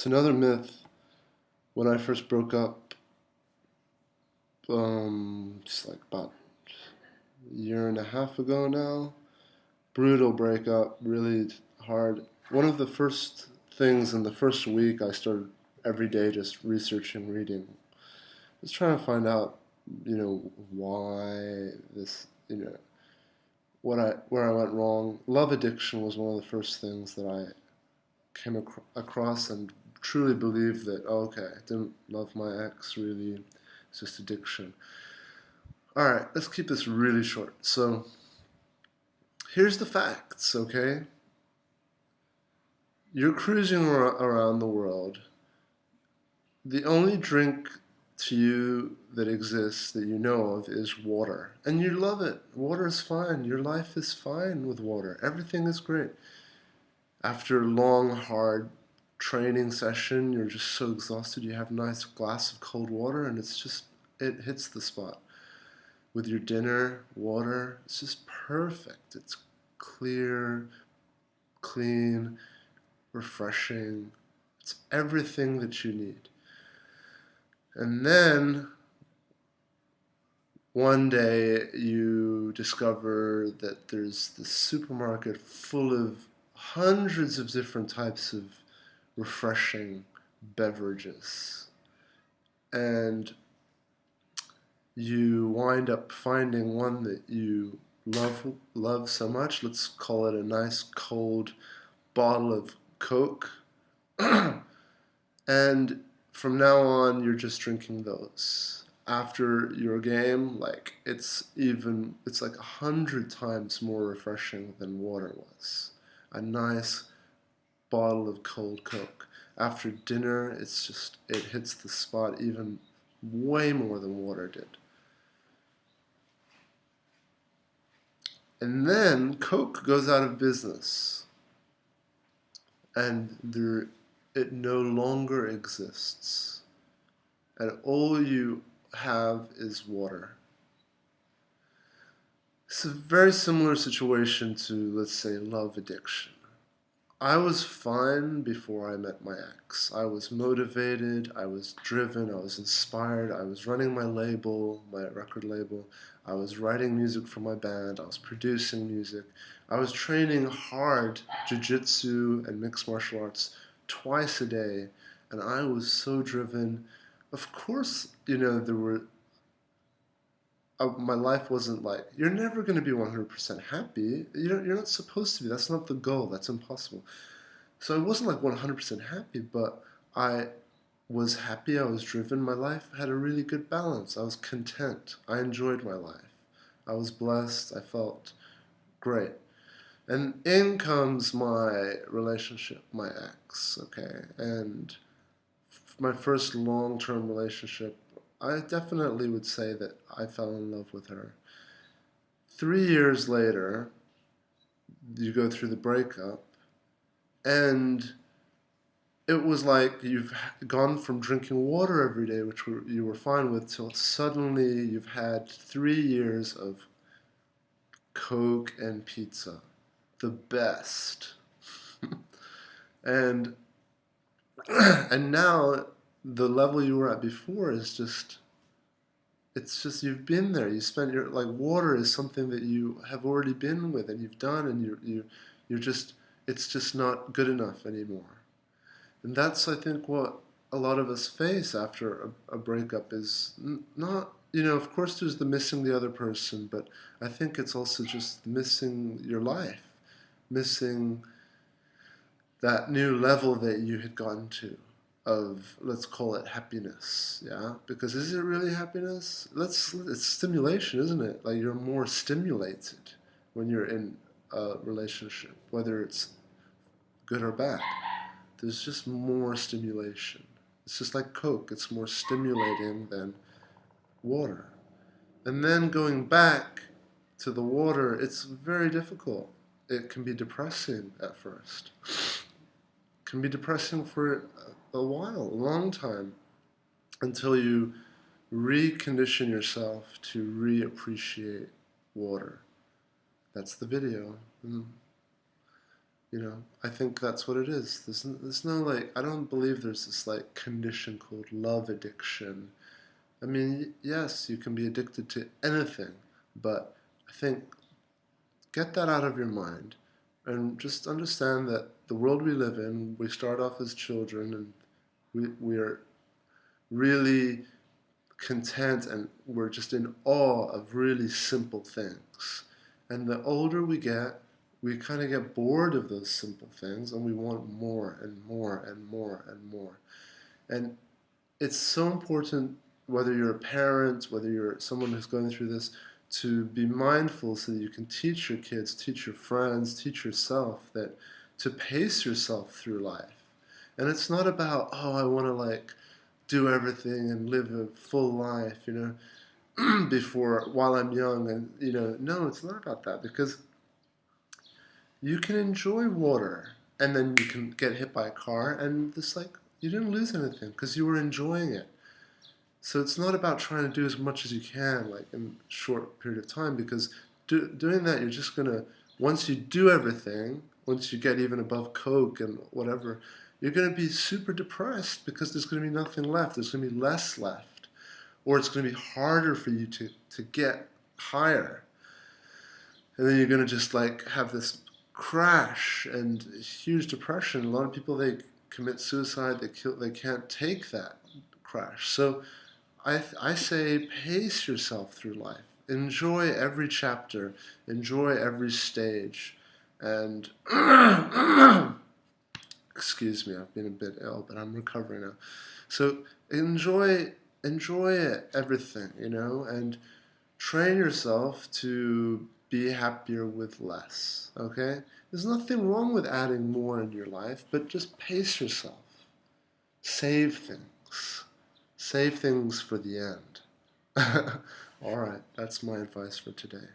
It's another myth. When I first broke up, just like about a year and a half ago now, brutal breakup, really hard. One of the first things in the first week, I started every day just researching, reading, just trying to find out, why this, where I went wrong. Love addiction was one of the first things that I came across and truly believed that, oh, okay, I didn't love my ex really, it's just addiction. All right, let's keep this really short. So here's the facts, okay? You're cruising around the world. The only drink to you that exists that you know of is water. And you love it. Water is fine. Your life is fine with water. Everything is great. After a long, hard training session, you're just so exhausted, you have a nice glass of cold water, and it hits the spot. With your dinner, water, it's just perfect. It's clear, clean, refreshing. It's everything that you need. And then one day you discover that there's this supermarket full of hundreds of different types of refreshing beverages. And you wind up finding one that you love so much. Let's call it a nice cold bottle of Coke. And from now on, you're just drinking those. After your game, it's like 100 times more refreshing than water was. A nice bottle of cold Coke. After dinner, it hits the spot even way more than water did. And then Coke goes out of business, and it no longer exists. And all you have is water. It's a very similar situation to, let's say, love addiction. I was fine before I met my ex. I was motivated, I was driven, I was inspired, I was running my label, my record label, I was writing music for my band, I was producing music, I was training hard jiu-jitsu and mixed martial arts twice a day, and I was so driven. Of course, my life wasn't like, you're never going to be 100% happy. You're not supposed to be. That's not the goal. That's impossible. So I wasn't like 100% happy, but I was happy. I was driven. My life had a really good balance. I was content. I enjoyed my life. I was blessed. I felt great. And in comes my relationship, my ex, okay? And my first long-term relationship, I definitely would say that I fell in love with her. 3 years later, you go through the breakup, and it was like you've gone from drinking water every day, which you were fine with, till suddenly you've had 3 years of Coke and pizza. The best. and and now the level you were at before is just, it's just, you've been there. You spent your, like, water is something that you have already been with and you've done, and you're just, it's just not good enough anymore. And that's, I think, what a lot of us face after a breakup is not, of course there's the missing the other person, but I think it's also just missing your life, missing that new level that you had gotten to of, let's call it happiness, yeah? Because is it really happiness? It's stimulation, isn't it? Like, you're more stimulated when you're in a relationship, whether it's good or bad. There's just more stimulation. It's just like Coke, it's more stimulating than water. And then going back to the water, it's very difficult. It can be depressing at first. It can be depressing for a while, a long time, until you recondition yourself to reappreciate water. That's the video. I think that's what it is. There's no like, I don't believe there's this like condition called love addiction. I mean, yes, you can be addicted to anything, but I think get that out of your mind and just understand that the world we live in, we start off as children and we are really content and we're just in awe of really simple things. And the older we get, we kind of get bored of those simple things and we want more and more and more and more. And it's so important, whether you're a parent, whether you're someone who's going through this, to be mindful so that you can teach your kids, teach your friends, teach yourself that to pace yourself through life. And it's not about, oh, I want to like do everything and live a full life, before while I'm young and no, it's not about that because you can enjoy water and then you can get hit by a car and it's like you didn't lose anything because you were enjoying it. So it's not about trying to do as much as you can, like in a short period of time, because doing that, you're just gonna, once you do everything, once you get even above Coke and whatever, you're gonna be super depressed because there's gonna be nothing left. There's gonna be less left, or it's gonna be harder for you to get higher, and then you're gonna just like have this crash and huge depression. A lot of people they commit suicide. They can't take that crash. So I say pace yourself through life. Enjoy every chapter. Enjoy every stage. And excuse me, I've been a bit ill, but I'm recovering now. So enjoy everything, and train yourself to be happier with less. Okay? There's nothing wrong with adding more in your life, but just pace yourself. Save things. Save things for the end. All right, that's my advice for today.